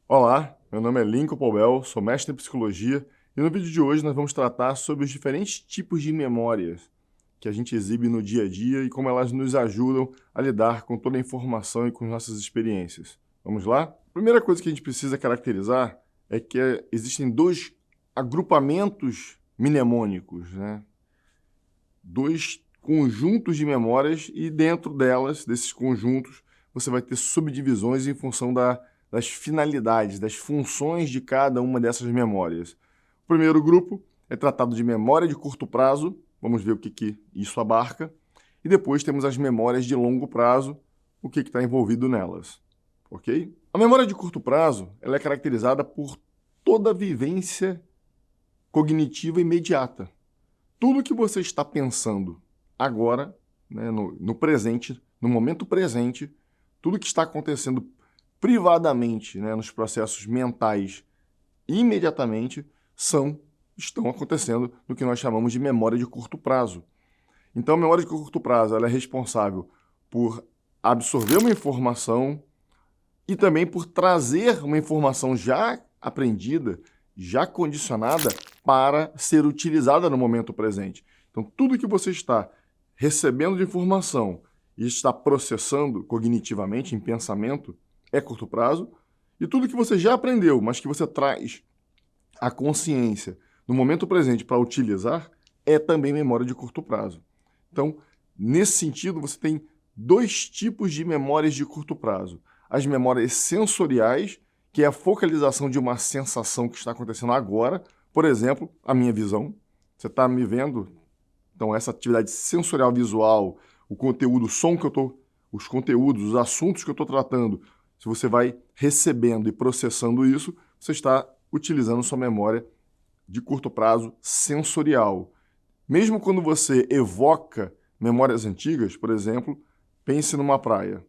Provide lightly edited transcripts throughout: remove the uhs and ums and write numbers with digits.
Olá, meu nome é Lincoln Powell, sou mestre em psicologia e no vídeo de hoje nós vamos tratar sobre os diferentes tipos de memórias que a gente exibe no dia a dia e como elas nos ajudam a lidar com toda a informação e com nossas experiências. Vamos lá? A primeira coisa que a gente precisa caracterizar é que existem dois agrupamentos mnemônicos, né? Dois conjuntos de memórias e dentro desses conjuntos, você vai ter subdivisões em função das finalidades, das funções de cada uma dessas memórias. O primeiro grupo é tratado de memória de curto prazo, vamos ver o que isso abarca, e depois temos as memórias de longo prazo, o que está envolvido nelas, ok? A memória de curto prazo ela é caracterizada por toda a vivência cognitiva imediata. Tudo que você está pensando agora, né, no presente, no momento presente, tudo que está acontecendo privadamente, né, nos processos mentais imediatamente, estão acontecendo no que nós chamamos de memória de curto prazo. Então, a memória de curto prazo ela é responsável por absorver uma informação e também por trazer uma informação já aprendida, já condicionada para ser utilizada no momento presente. Então, tudo que você está recebendo de informação e está processando cognitivamente, em pensamento, é curto prazo, e tudo que você já aprendeu, mas que você traz a consciência no momento presente para utilizar, é também memória de curto prazo. Então, nesse sentido, você tem dois tipos de memórias de curto prazo. As memórias sensoriais, que é a focalização de uma sensação que está acontecendo agora, por exemplo, a minha visão. Você está me vendo? Então, essa atividade sensorial visual, o conteúdo, o som que eu estou, os conteúdos, os assuntos que eu estou tratando, se você vai recebendo e processando isso, você está utilizando sua memória de curto prazo sensorial. Mesmo quando você evoca memórias antigas, por exemplo, pense numa praia.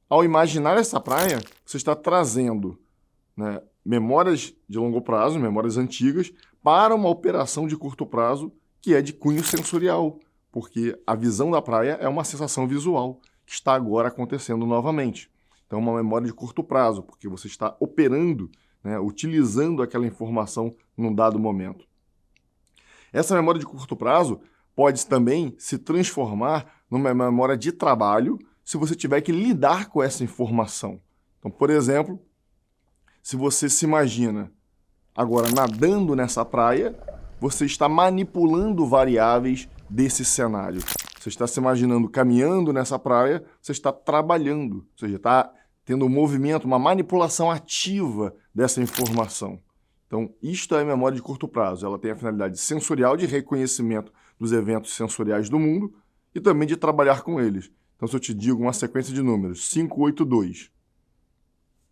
Ao imaginar essa praia, você está trazendo, né, memórias de longo prazo, memórias antigas, para uma operação de curto prazo que é de cunho sensorial, porque a visão da praia é uma sensação visual que está agora acontecendo novamente. Então, uma memória de curto prazo, porque você está operando, né, utilizando aquela informação num dado momento. Essa memória de curto prazo pode também se transformar numa memória de trabalho se você tiver que lidar com essa informação. Então, por exemplo, se você se imagina agora nadando nessa praia, você está manipulando variáveis desse cenário. Você está se imaginando caminhando nessa praia, você está trabalhando, ou seja, está tendo um movimento, uma manipulação ativa dessa informação. Então, isto é memória de curto prazo. Ela tem a finalidade sensorial de reconhecimento dos eventos sensoriais do mundo e também de trabalhar com eles. Então, se eu te digo uma sequência de números, 582,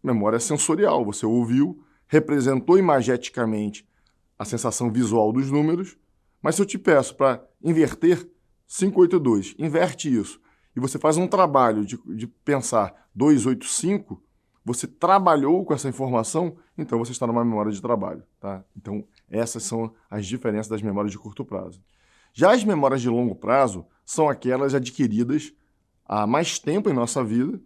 memória sensorial, você ouviu, representou imageticamente a sensação visual dos números, mas se eu te peço para inverter 582, inverte isso, e você faz um trabalho de pensar 285, você trabalhou com essa informação, então você está numa memória de trabalho. Tá? Então, essas são as diferenças das memórias de curto prazo. Já as memórias de longo prazo são aquelas adquiridas há mais tempo em nossa vida,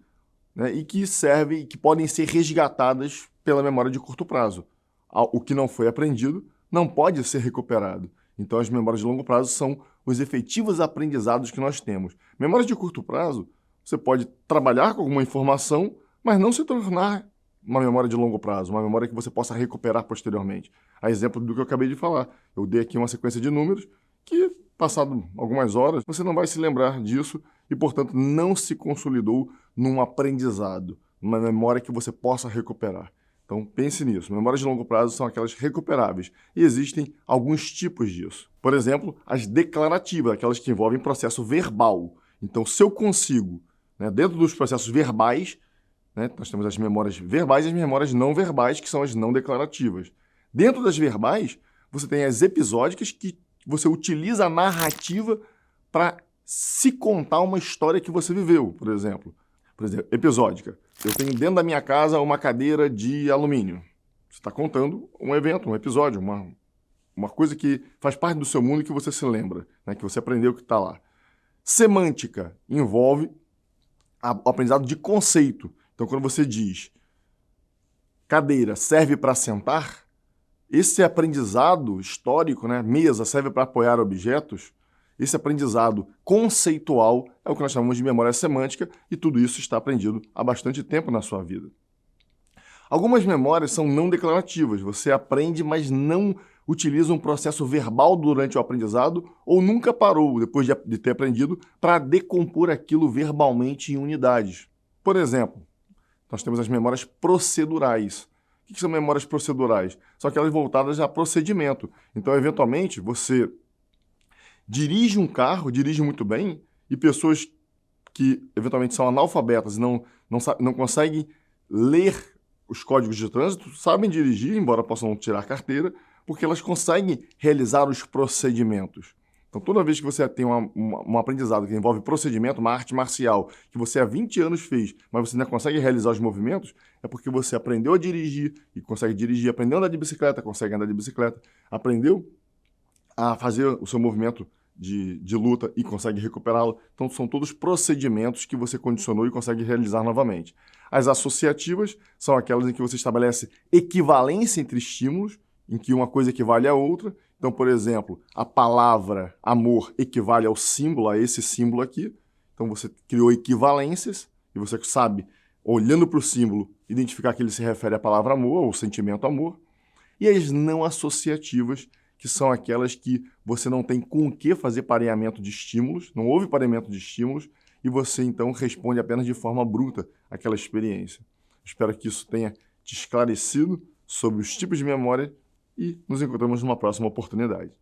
né, e que servem, que podem ser resgatadas pela memória de curto prazo. O que não foi aprendido não pode ser recuperado. Então, as memórias de longo prazo são os efetivos aprendizados que nós temos. Memórias de curto prazo, você pode trabalhar com alguma informação, mas não se tornar uma memória de longo prazo, uma memória que você possa recuperar posteriormente. A exemplo do que eu acabei de falar. Eu dei aqui uma sequência de números que, passado algumas horas, você não vai se lembrar disso e, portanto, não se consolidou num aprendizado, numa memória que você possa recuperar. Então, pense nisso. Memórias de longo prazo são aquelas recuperáveis. E existem alguns tipos disso. Por exemplo, as declarativas, aquelas que envolvem processo verbal. Então, se eu consigo, né, dentro dos processos verbais, né, nós temos as memórias verbais e as memórias não verbais, que são as não declarativas. Dentro das verbais, você tem as episódicas, que você utiliza a narrativa para se contar uma história que você viveu, por exemplo. Por exemplo, episódica. Eu tenho dentro da minha casa uma cadeira de alumínio. Você está contando um evento, um episódio, uma coisa que faz parte do seu mundo e que você se lembra, né, que você aprendeu que está lá. Semântica envolve o aprendizado de conceito. Então, quando você diz cadeira serve para sentar, esse aprendizado histórico, né, mesa serve para apoiar objetos, esse aprendizado conceitual é o que nós chamamos de memória semântica e tudo isso está aprendido há bastante tempo na sua vida. Algumas memórias são não declarativas, você aprende, mas não utiliza um processo verbal durante o aprendizado ou nunca parou, depois de ter aprendido, para decompor aquilo verbalmente em unidades. Por exemplo, nós temos as memórias procedurais. O que são memórias procedurais? São aquelas voltadas a procedimento. Então, eventualmente, você dirige um carro, dirige muito bem, e pessoas que eventualmente são analfabetas e não conseguem ler os códigos de trânsito, sabem dirigir, embora possam tirar carteira, porque elas conseguem realizar os procedimentos. Então, toda vez que você tem um aprendizado que envolve procedimento, uma arte marcial, que você há 20 anos fez, mas você ainda consegue realizar os movimentos, é porque você aprendeu a dirigir e consegue dirigir, aprendeu a andar de bicicleta, consegue andar de bicicleta, aprendeu a fazer o seu movimento de luta e consegue recuperá-lo. Então, são todos procedimentos que você condicionou e consegue realizar novamente. As associativas são aquelas em que você estabelece equivalência entre estímulos, em que uma coisa equivale à outra. Então, por exemplo, a palavra amor equivale ao símbolo, a esse símbolo aqui. Então, você criou equivalências e você sabe, olhando para o símbolo, identificar que ele se refere à palavra amor, ou sentimento amor. E as não associativas, que são aquelas que você não tem com o que fazer pareamento de estímulos, não houve pareamento de estímulos, e você, então, responde apenas de forma bruta àquela experiência. Espero que isso tenha te esclarecido sobre os tipos de memória e nos encontramos numa próxima oportunidade.